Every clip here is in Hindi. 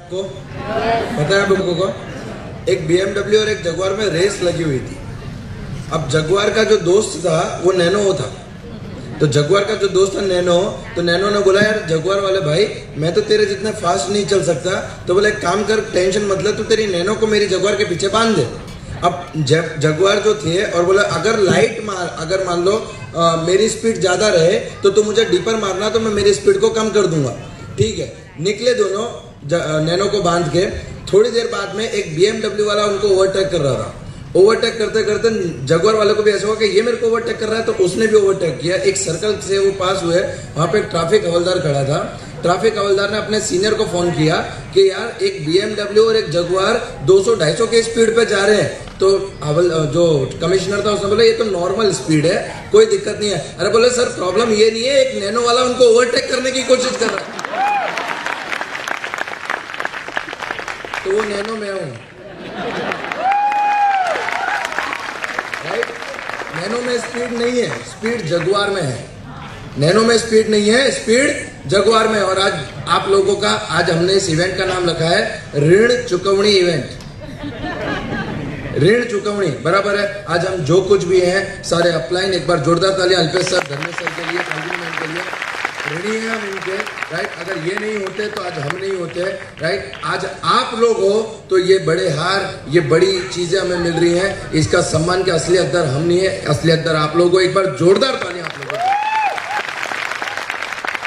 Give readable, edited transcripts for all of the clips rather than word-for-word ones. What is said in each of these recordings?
को पता है आप लोगों को? एक BMW और एक जगुआर में रेस लगी हुई थी। अब जगुआर का जो दोस्त था वो नैनो था। तो जगुआर का जो दोस्त था नैनो, तो नैनो ने बोला यार जगुआर वाले भाई मैं तो तेरे जितना फास्ट नहीं चल सकता, तो बोले एक काम कर, टेंशन मतलब तू तेरी नैनो को मेरी जगुआर के पीछे बांध दे। अब जगुआर जो थे और बोला अगर लाइट मार, अगर मान लो मेरी स्पीड ज्यादा रहे तो तू मुझे डीपर मारना, तो मैं मेरी स्पीड को कम कर दूंगा। ठीक है, निकले दोनों नैनो को बांध के। थोड़ी देर बाद में एक BMW वाला उनको ओवरटेक कर रहा था। ओवरटेक करते करते जगुआर वाले को भी ऐसा हुआ कि ये मेरे को ओवरटेक कर रहा है, तो उसने भी ओवरटेक किया। एक सर्कल से वो पास हुए, वहां पे एक ट्रैफिक हवलदार खड़ा था। ट्रैफिक हवलदार ने अपने सीनियर को फोन किया कि यार एक BMW और एक जगुआर 200-250 की स्पीड पे जा रहे हैं। तो जो कमिश्नर था उसने बोला ये तो नॉर्मल स्पीड है, कोई दिक्कत नहीं है। अरे बोले सर प्रॉब्लम ये नहीं है, एक नैनो वाला उनको ओवरटेक करने की कोशिश कर रहा है। तो वो नैनो में हूं, राइट? नैनो में स्पीड नहीं है, स्पीड जगुआर में है। नैनो में स्पीड नहीं है, स्पीड जगुआर में। और आज आप लोगों का, आज हमने इस इवेंट का नाम रखा है ऋण चुकवनी इवेंट। ऋण चुकवनी बराबर है। आज हम जो कुछ भी हैं सारे अपलाइन, एक बार जोरदार तालियां अल्पेश सर, धर्मेश सर के लिए, कॉम्प्लीमेंट के लिए। ऋणी है हम इनके, राइट? अगर ये नहीं होते तो आज हम नहीं होते, राइट? आज आप लोग हो तो ये बड़े हार, ये बड़ी चीजें हमें मिल रही हैं। इसका सम्मान के असली हकदार हम नहीं है, असली हकदार आप लोग हो। एक बार जोरदार तालियां आप लोगों को।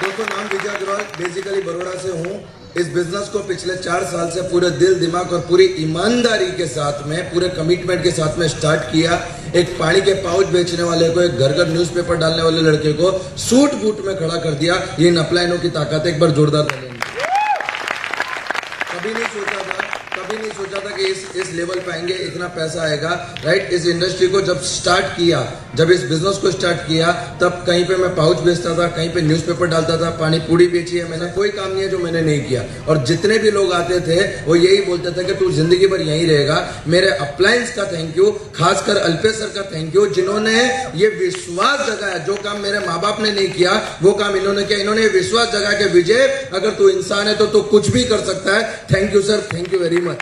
दोस्तों नाम विजय अग्रवाल, बेसिकली बड़ौदा से हूँ। इस बिजनेस को पिछले 4 साल से पूरे दिल दिमाग और पूरी ईमानदारी के साथ में, पूरे कमिटमेंट के साथ में स्टार्ट किया। एक पानी के पाउच बेचने वाले को, एक घर घर न्यूज़पेपर डालने वाले लड़के को सूट बूट में खड़ा कर दिया। ये इन अपलाइनों की ताकत है। एक बार जोरदार तालियां। कभी नहीं सोचा था कि इस लेवल पे आएंगे, इतना पैसा आएगा, राइट? इस इंडस्ट्री को जब स्टार्ट किया, जब इस बिजनेस को स्टार्ट किया, तब कहीं पे मैं पाउच बेचता था, कहीं पे न्यूज़पेपर डालता था, पानी पूरी बेची है मैंने। कोई काम नहीं है जो मैंने नहीं किया। और जितने भी लोग आते थे वो यही बोलते थे कि तू जिंदगी भर यहीं रहेगा। मेरे अपलायंस का थैंक यू, खासकर अल्पेश सर का थैंक यू, जिन्होंने ये विश्वास जगाया। जो काम मेरे माँ बाप ने नहीं किया वो काम इन्होंने किया। इन्होंने विश्वास जगाया कि विजय अगर तू इंसान है तो तू कुछ भी कर सकता है। Thank you sir, thank you very much,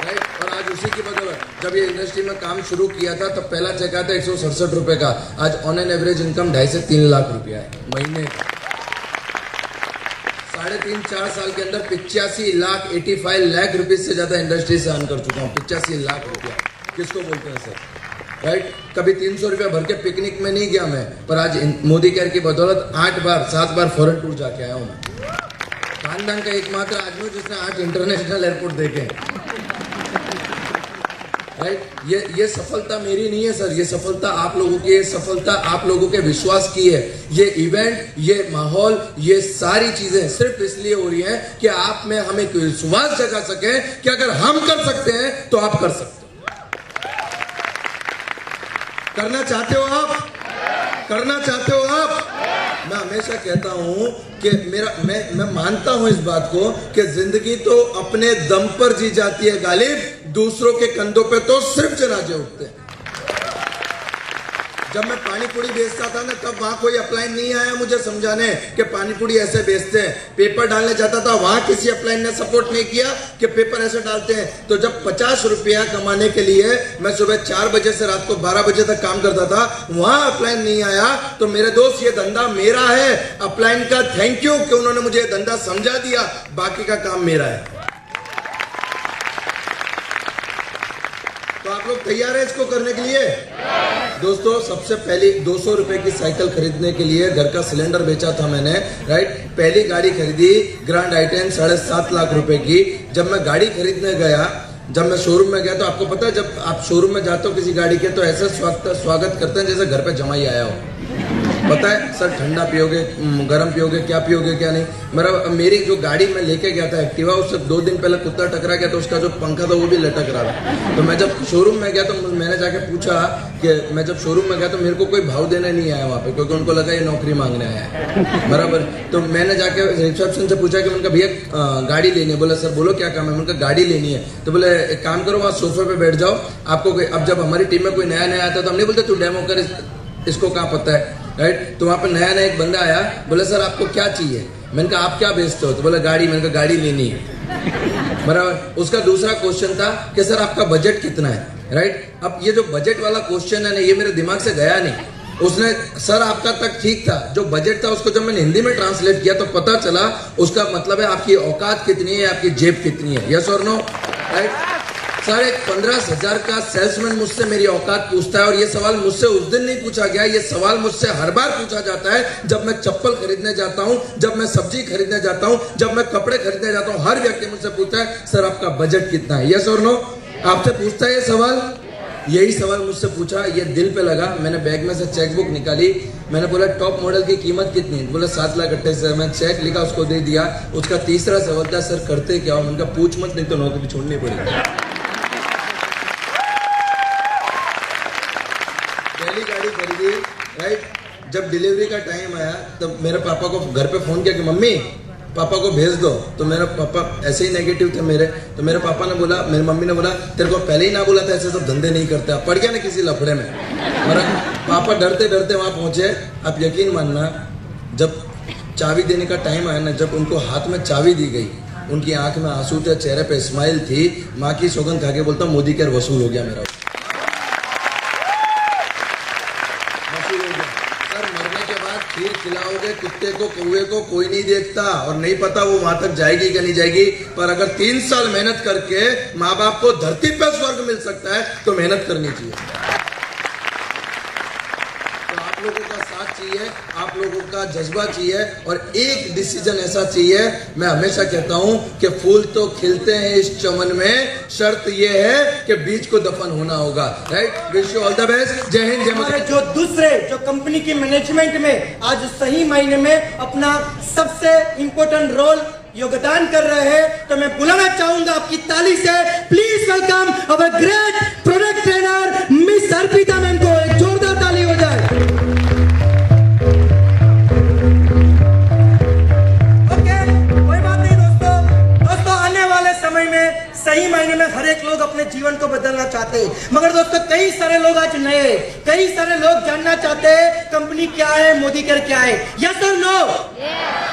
right? और आज उसी की बदौलत जब ये इंडस्ट्री में काम शुरू किया था तब पहला चेक आया था 167 रुपए का। आज ऑन एन एवरेज इनकम 2.5 से 3 लाख रुपया है महीने का। 3.5-4 साल के अंदर 85 लाख रुपीज से ज्यादा इंडस्ट्री से अर्न कर चुका हूँ। 85 लाख रुपया किसको बोलते हैं सर, राइट? कभी 300 रुपया भर के पिकनिक में नहीं गया मैं, पर आज मोदी केयर की बदौलत 8 बार फॉरेन टूर जाके आया हूँ मैं। खानदान का एकमात्र आदमी जिसने 8 इंटरनेशनल एयरपोर्ट देखे, राइट? ये सफलता मेरी नहीं है सर, ये सफलता आप लोगों की है। सफलता आप लोगों के विश्वास की है। ये इवेंट, ये माहौल, ये सारी चीजें सिर्फ इसलिए हो रही हैं कि आप में हमें विश्वास जगा सके कि अगर हम कर सकते हैं तो आप कर सकते हो। करना चाहते हो आप? करना चाहते हो आप? मैं हमेशा कहता हूं कि मैं मानता हूं इस बात को कि जिंदगी तो अपने दम पर जी जाती है गालिब, दूसरों के कंधों पे तो सिर्फ जनाजे उठते हैं। जब मैं पानी पूरी बेचता था ना, तब वहां कोई अपलाइन नहीं आया मुझे समझाने कि पानी पूरी ऐसे बेचते हैं। पेपर डालने जाता था, वहां किसी अपलाइन ने सपोर्ट नहीं किया कि पेपर ऐसे डालते हैं। तो जब 50 रुपया कमाने के लिए मैं सुबह 4 बजे से रात को 12 बजे तक काम करता था, वहां अपलाइन नहीं आया। तो मेरे दोस्त ये धंधा मेरा है। अपलाइन का थैंक यू कि उन्होंने मुझे धंधा समझा दिया, बाकी का काम मेरा है। तो आप लोग तैयार हैं इसको करने के लिए? दोस्तों सबसे पहली 200 रुपए की साइकिल खरीदने के लिए घर का सिलेंडर बेचा था मैंने, राइट? पहली गाड़ी खरीदी ग्रैंड i10 7.5 लाख रुपए की। जब मैं गाड़ी खरीदने गया, जब मैं शोरूम में गया, तो आपको पता है जब आप शोरूम में जाते हो किसी गाड़ी के, तो ऐसे स्वागत करते हैं जैसे घर पे जमाई आया हो। पता है सर ठंडा पियोगे, गर्म पियोगे, क्या पियोगे क्या नहीं। मेरी जो गाड़ी में लेके गया था एक्टिवा, उससे 2 दिन पहले कुत्ता टकरा गया, तो उसका जो पंखा था वो भी लटक रहा था। तो मैं जब शोरूम में गया तो मैंने जाके पूछा कि मैं जब शोरूम में गया तो मेरे को कोई भाव देने नहीं आया वहाँ पे, क्योंकि उनको लगा ये नौकरी मांगने आया है, बराबर। तो मैंने जाके रिसेप्शन से पूछा कि उनका भैया गाड़ी लेनी है। बोला सर बोलो क्या काम है। उनका गाड़ी लेनी है। तो बोले एक काम करो, वहाँ सोफे पे बैठ जाओ, आपको अब जब हमारी टीम में कोई नया आता तो हम नहीं बोलते तू डेमो कर, इसको क्या पता है, राइट? तो वहां पर नया एक बंदा आया, बोले सर आपको क्या चाहिए। मैंने कहा आप क्या बेचते हो? तो बोला गाड़ी। मैंने कहा गाड़ी लेनी है। बराबर। उसका दूसरा क्वेश्चन था कि सर आपका बजट कितना है, राइट। अब ये जो बजट वाला क्वेश्चन है ना, ये मेरे दिमाग से गया नहीं। उसने सर आपका तक ठीक था, जो बजट था उसको जब मैंने हिंदी में ट्रांसलेट किया तो पता चला उसका मतलब है आपकी औकात कितनी है, आपकी जेब कितनी है। यस और नो, राइट। सर एक 15,000 का सेल्समैन मुझसे मेरी औकात पूछता है, और ये सवाल मुझसे उस दिन नहीं पूछा गया, ये सवाल मुझसे हर बार पूछा जाता है जब मैं चप्पल खरीदने जाता हूं, जब मैं सब्जी खरीदने जाता हूं, जब मैं कपड़े खरीदने जाता हूं। हर व्यक्ति मुझसे पूछता है सर आपका बजट कितना है। यस और नो, आपसे पूछता है ये सवाल। यही सवाल मुझसे पूछा, ये दिल पे लगा। मैंने बैग में से चेकबुक निकाली, मैंने बोला टॉप मॉडल की कीमत कितनी है, बोला 7,28,000। मैं चेक लिखा, उसको दे दिया। उसका तीसरा सवाल था सर करते क्या हो, उनका पूछ मत, नहीं तो नौकरी छोड़नी पड़ेगी। पहली गाड़ी खरीदी, राइट। जब डिलीवरी का टाइम आया तब मेरे पापा को घर पे फोन किया कि मम्मी पापा को भेज दो। तो मेरे पापा ऐसे ही नेगेटिव थे मेरे, तो मेरे पापा ने बोला, मेरी मम्मी ने बोला तेरे को पहले ही ना बोला था ऐसे सब धंधे नहीं करते, आप पड़ गया ना किसी लफड़े में। और पापा डरते डरते वहां पहुंचे। आप यकीन मानना, जब चाबी देने का टाइम आया ना, जब उनको हाथ में चाबी दी गई, उनकी आंख में आंसू थे, चेहरे पे स्माइल थी। माँ की सौगंध खा के बोलता मोदी केयर वसूल हो गया मेरा। खीर खिलाओगे कुत्ते को, कौवे को, कोई नहीं देखता, और नहीं पता वो वहां तक जाएगी कि नहीं जाएगी। पर अगर 3 साल मेहनत करके माँ बाप को धरती पर स्वर्ग मिल सकता है तो मेहनत करनी चाहिए। तो आप लोगों का साथ चाहिए, आप लोगों का जज्बा चाहिए, और एक डिसीजन ऐसा चाहिए। मैं हमेशा कहता हूं कि फूल तो खिलते हैं इस चमन में, शर्त यह है कि बीज को दफन होना होगा, right. Wish you all the best. जय हिंद, जय माता। जो दूसरे जो कंपनी की मैनेजमेंट में आज सही मायने में अपना सबसे इंपॉर्टेंट रोल योगदान कर रहे हैं, तो मैं बुलाना चाहूंगा आपकी ताली से, please welcome our great product trainer miss Arpita ma'am को। एक जोरदार ताली हो जाए। सही मायने में हर एक लोग अपने जीवन को बदलना चाहते हैं, मगर दोस्तों कई सारे लोग आज नए, कई सारे लोग जानना चाहते हैं कंपनी क्या है, मोदी केयर क्या है। यस और नो?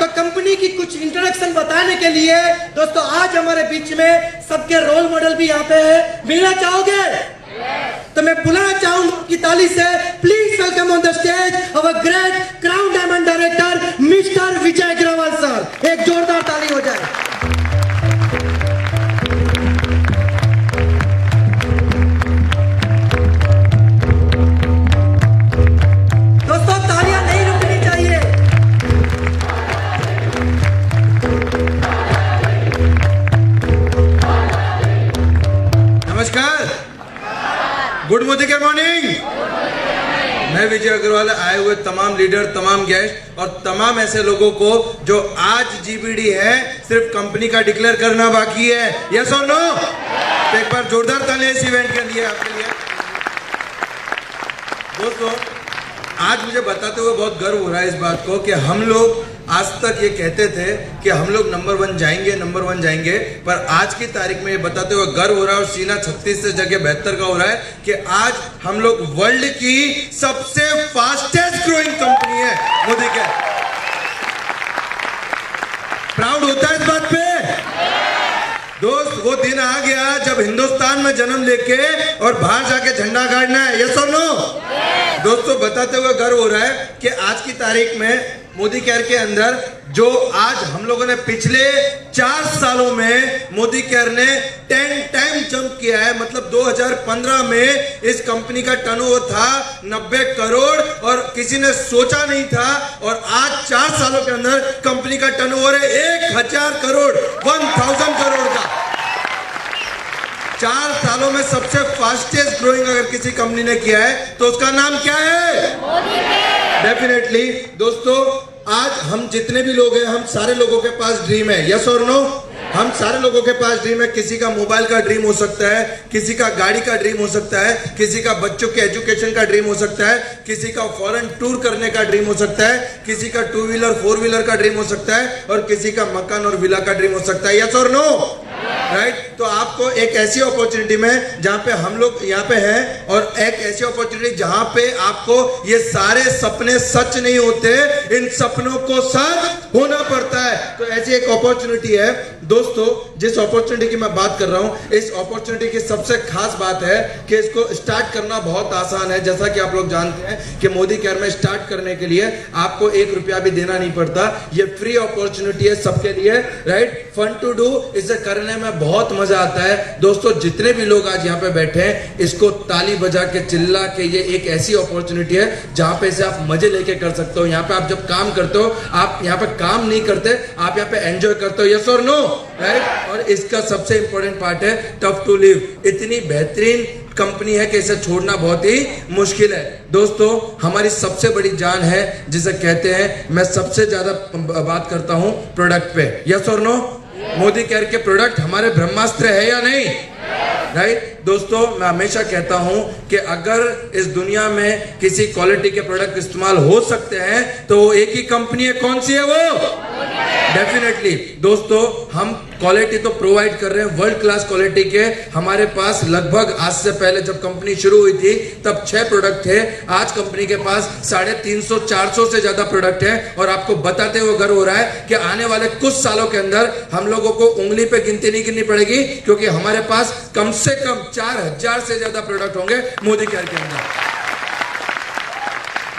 तो कंपनी की कुछ इंट्रोडक्शन बताने के लिए दोस्तों आज हमारे बीच में सबके रोल मॉडल भी यहाँ पे है, मिलना चाहोगे? तो मैं बुलाना चाहूंगा की ताली से, please welcome on the stage our great crown diamond director mister Vijay Agarwal sir. एक जोरदार ताली हो जाए। Good Modicare morning. मैं विजय अग्रवाल, आए हुए तमाम लीडर, तमाम गेस्ट और तमाम ऐसे लोगों को जो आज जीबीडी है सिर्फ कंपनी का डिक्लेयर करना बाकी है। यस और नो? तो एक बार जोरदार तालियां इस इवेंट के लिए, आपके लिए। दोस्तों आज मुझे बताते हुए बहुत गर्व हो रहा है इस बात को कि हम लोग आज तक ये कहते थे कि हम लोग नंबर 1 जाएंगे, नंबर 1 जाएंगे, पर आज की तारीख में ये बताते हुए गर्व हो रहा है, और सीना 36 से जगह 72 का हो रहा है कि आज हम लोग वर्ल्ड की सबसे फास्टेस्ट ग्रोइंग कंपनी है मोदी केयर। प्राउड होता है इस बात पे दोस्त। वो दिन आ गया जब हिंदुस्तान में जन्म लेके और बाहर जाके झंडा गाड़ना है। यस और नो? दोस्तों बताते हुए गर्व हो रहा है कि आज की तारीख में मोदी केयर के अंदर जो आज हम लोगों ने पिछले 4 सालों में मोदी केयर ने 10 टाइम जंप किया है। मतलब 2015 में इस कंपनी का टर्नओवर था 90 करोड़ और किसी ने सोचा नहीं था, और आज 4 सालों के अंदर कंपनी का टर्नओवर है 1000 करोड़, 1000 करोड़ का। 4 सालों में सबसे फास्टेस्ट ग्रोइंग अगर किसी कंपनी ने किया है तो उसका नाम क्या है? मोदी केयर। डेफिनेटली दोस्तों आज हम जितने भी लोग हैं, हम सारे लोगों के पास ड्रीम है। यस और नो? हम सारे लोगों के पास ड्रीम है। किसी का मोबाइल का ड्रीम हो सकता है, किसी का गाड़ी का ड्रीम हो सकता है, किसी का बच्चों के एजुकेशन का ड्रीम हो सकता है, किसी का फॉरेन टूर करने का ड्रीम हो सकता है, किसी का 2 व्हीलर 4 व्हीलर का ड्रीम हो सकता है, और किसी का मकान और विला का ड्रीम हो सकता है। यस और नो? राइट? तो आपको एक ऐसी अपॉर्चुनिटी में जहां पे हम लोग यहाँ पे हैं, और एक ऐसी अपॉर्चुनिटी जहां पे आपको ये सारे सपने सच नहीं होते, इन सपनों को सच होना पड़ता है। तो ऐसी एक अपॉर्चुनिटी है दोस्तों, जिस अपॉर्चुनिटी की मैं बात कर रहा हूं, इस अपॉर्चुनिटी की सबसे खास बात है कि इसको स्टार्ट करना बहुत आसान है। जैसा कि आप लोग जानते हैं कि मोदी केयर में स्टार्ट करने के लिए आपको 1 रुपया भी देना नहीं पड़ता। ये फ्री अपॉर्चुनिटी है सबके लिए, राइट? फन टू डू, इसे करने में बहुत मजा आता है। दोस्तों जितने भी लोग आज यहाँ पे बैठे हैं, इसको ताली बजा के चिल्ला के, ये एक ऐसी अपॉर्चुनिटी है जहां पे इसे आप मजे लेके कर सकते हो। यहाँ पे आप जब काम करते हो, आप यहाँ पे काम नहीं करते, आप यहाँ पे एंजॉय करते हो। यस और नो, राइट? और इसका सबसे इंपॉर्टेंट पार्ट है टफ टू लिव। इतनी बेहतरीन कंपनी है कि इसे छोड़ना बहुत ही मुश्किल है। दोस्तों हमारी सबसे बड़ी जान है जिसे कहते हैं, मैं सबसे ज्यादा बात करता हूं प्रोडक्ट पे। यस और नो? मोदी केयर के प्रोडक्ट हमारे ब्रह्मास्त्र है या नहीं? राइट? दोस्तों मैं हमेशा कहता हूं कि अगर इस दुनिया में किसी क्वालिटी के प्रोडक्ट इस्तेमाल हो सकते हैं तो वो एक ही कंपनी है। कौन सी है वो? डेफिनेटली दोस्तों, हम क्वालिटी तो प्रोवाइड कर रहे हैं, वर्ल्ड क्लास क्वालिटी के। हमारे पास लगभग आज से पहले जब कंपनी शुरू हुई थी तब 6 प्रोडक्ट थे। आज कंपनी के पास 350-400 से ज्यादा प्रोडक्ट है। और आपको बताते हुए गर्व हो रहा है कि आने वाले कुछ सालों के अंदर हम लोगों को उंगली पे गिनती नहीं करनी पड़ेगी, क्योंकि हमारे पास कम से कम 4000 से ज्यादा प्रोडक्ट होंगे मोदी केयर के अंदर।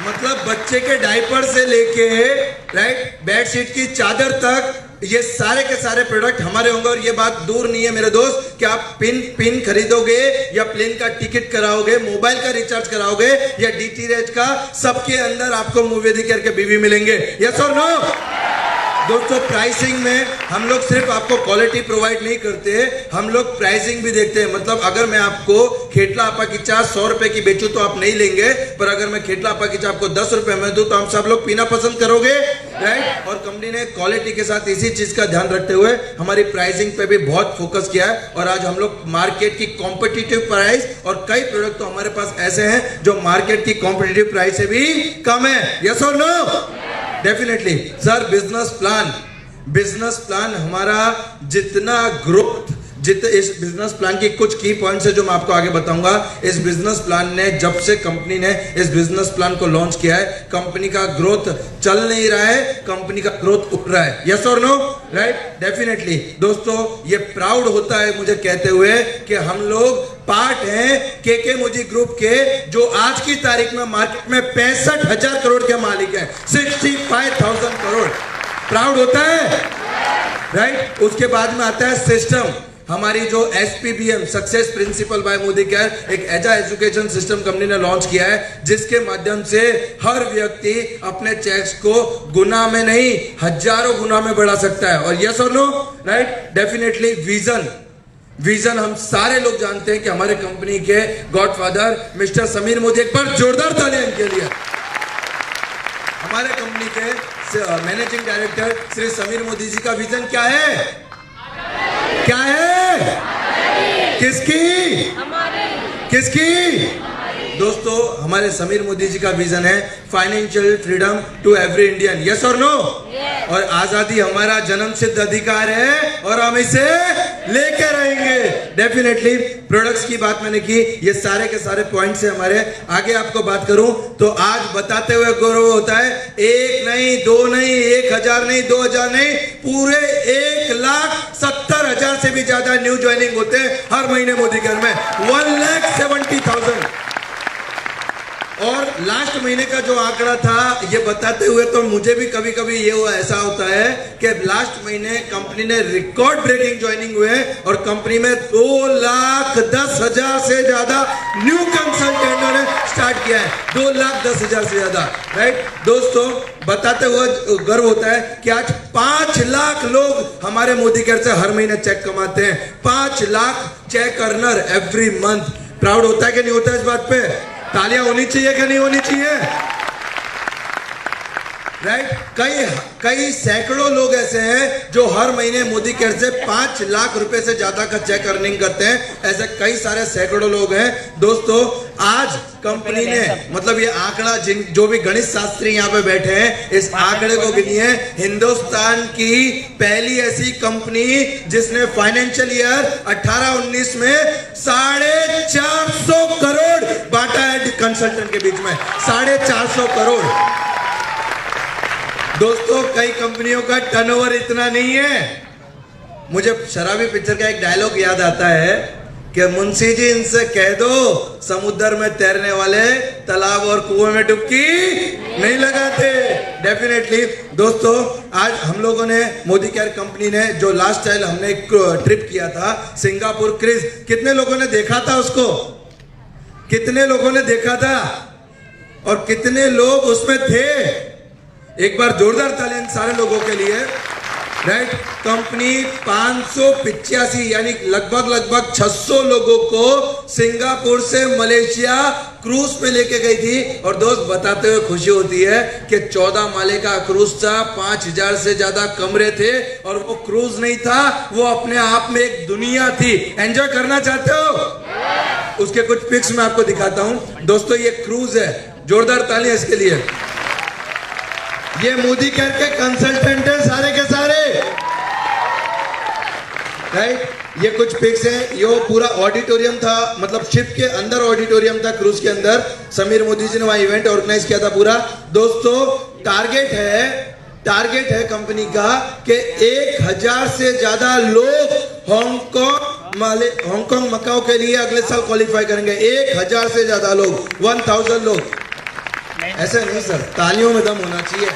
मतलब बच्चे के डायपर से लेके, राइट, बेडशीट की चादर तक, ये सारे के सारे प्रोडक्ट हमारे होंगे। और ये बात दूर नहीं है मेरे दोस्त कि आप पिन खरीदोगे या प्लेन का टिकट कराओगे, मोबाइल का रिचार्ज कराओगे या डीटीएच का, सबके अंदर आपको मोदी केयर के बीवी मिलेंगे। यस और नो? दोस्तों प्राइसिंग में हम लोग सिर्फ आपको क्वालिटी प्रोवाइड नहीं करते, हम लोग प्राइसिंग भी देखते हैं। मतलब अगर मैं आपको खेटला आपा की चाय 100 रुपए की बेचूं तो आप नहीं लेंगे, पर अगर मैं खेटला आपा की चाय आपको 10 रुपए में दूं तो हम सब लोग पीना पसंद करोगे, राइट? और कंपनी ने क्वालिटी के साथ इसी चीज का ध्यान रखते हुए हमारी प्राइसिंग पे भी बहुत फोकस किया है। और आज हम लोग मार्केट की कॉम्पिटिटिव प्राइस, और कई प्रोडक्ट तो हमारे पास ऐसे हैं जो मार्केट की कॉम्पिटिटिव प्राइस से भी कम है। यस और no? Definitely sir. Business plan हमारा जितना ग्रोथ, इस बिजनेस प्लान की कुछ की पॉइंट्स है जो मैं आपको आगे बताऊंगा। इस बिजनेस प्लान ने, जब से कंपनी ने इस बिजनेस प्लान को लॉन्च किया है, कंपनी का ग्रोथ चल नहीं रहा है, कंपनी का ग्रोथ उठ रहा है। यस और नो? राइट? डेफिनेटली दोस्तों, ये प्राउड होता है मुझे कहते हुए कि हम लोग पार्ट हैं के मोदी ग्रुप के, जो आज की तारीख में मार्केट में 65,000 करोड़ के मालिक है। 65,000 करोड़। प्राउड होता है, राइट? उसके बाद में आता है सिस्टम। हमारी जो SPBM, success principal bye Modi care, एक ऐसा एजुकेशन सिस्टम कंपनी ने लॉन्च किया है जिसके माध्यम से हर व्यक्ति अपने चेक्स को गुना में नहीं, हजारों गुना में बढ़ा सकता है। और यस और नो? राइट? डेफिनेटली विजन हम सारे लोग जानते हैं कि हमारे कंपनी के गॉडफादर मिस्टर समीर मोदी, एक बार जोरदार तालियां इनके लिए। हमारे कंपनी के मैनेजिंग डायरेक्टर श्री समीर मोदी जी का विजन क्या है? क्या है? किसकी? दोस्तों दोस्तों, हमारे समीर मोदी जी का विजन है financial freedom to every Indian. Yes और नो? और आजादी हमारा जन्म सिद्ध अधिकार है और हम इसे लेके रहेंगे। डेफिनेटली प्रोडक्ट्स की बात मैंने की, ये सारे के सारे पॉइंट्स है हमारे। आगे आपको बात करूं तो आज बताते हुए गौरव होता है, 1 नहीं 2 नहीं 1000 नहीं 2000 नहीं, पूरे 1,70,000 से भी ज्यादा न्यू ज्वाइनिंग होते हैं हर महीने मोदी केयर में, 1,70,000। और लास्ट महीने का जो आंकड़ा था ये बताते हुए तो मुझे भी कभी कभी ये ऐसा होता है कि लास्ट महीने कंपनी ने रिकॉर्ड ब्रेकिंग ज्वाइनिंग हुए और कंपनी में 2,10,000 से ज्यादा न्यू कंसल्टेंटों ने स्टार्ट किया है, 2,10,000 से ज्यादा। राइट दोस्तों, बताते हुए गर्व होता है कि आज 5 लाख लोग हमारे मोदी केयर से हर महीने चेक कमाते हैं, 5 lakh cheque earner every month. Proud होता है कि नहीं होता है इस बात पे? तालियां होनी चाहिए कि नहीं होनी चाहिए? राइट। कई सैकड़ों लोग ऐसे हैं जो हर महीने मोदी केयर से 5 लाख रुपए से ज्यादा का चेक अर्निंग करते हैं। ऐसे कई सारे सैकड़ों लोग हैं। दोस्तों आज कंपनी ने मतलब ये आंकड़ा जो भी गणित शास्त्री यहाँ पे बैठे हैं इस आंकड़े को गिनिए। हिंदुस्तान की पहली ऐसी कंपनी जिसने फाइनेंशियल ईयर 18-19 में 450 करोड़ बांटा है कंसल्टेंट के बीच में, 450 करोड़। दोस्तों कई कंपनियों का टर्नओवर इतना नहीं है। मुझे शराबी पिक्चर का एक डायलॉग याद आता है कि मुंशी जी इनसे कह दो समुद्र में तैरने वाले तालाब और कुएं में डुबकी नहीं लगाते। डेफिनेटली दोस्तों आज हम लोगों ने मोदी केयर कंपनी ने जो लास्ट टाइम हमने एक ट्रिप किया था सिंगापुर क्रूज, कितने लोगों ने देखा था उसको? कितने लोगों ने देखा था और कितने लोग उसमें थे? एक बार जोरदार तालियां सारे लोगों के लिए। राइट। कंपनी 585 यानी लगभग 600 लोगों को सिंगापुर से मलेशिया क्रूज में लेके गई थी। और दोस्त बताते हुए खुशी होती है कि 14 माले का क्रूज था, 5000 से ज्यादा कमरे थे और वो क्रूज नहीं था, वो अपने आप में एक दुनिया थी। एंजॉय करना चाहते हो? उसके कुछ पिक्स मैं आपको दिखाता हूं। दोस्तों ये क्रूज है, जोरदार तालियां इसके लिए। ये मोदी केयर के कंसल्टेंट हैं सारे के सारे। राइट। ये कुछ पिक्स हैं। ये पूरा ऑडिटोरियम था, मतलब शिप के अंदर ऑडिटोरियम था क्रूज के अंदर। समीर मोदी जी ने वहां इवेंट ऑर्गेनाइज किया था पूरा। दोस्तों टारगेट है कंपनी का कि 1000 से ज्यादा लोग हांगकांग मकाओ के लिए अगले साल क्वालिफाई करेंगे। 1000 से ज्यादा लोग, 1000 लोग। ऐसा नहीं सर, तालियों में दम होना चाहिए।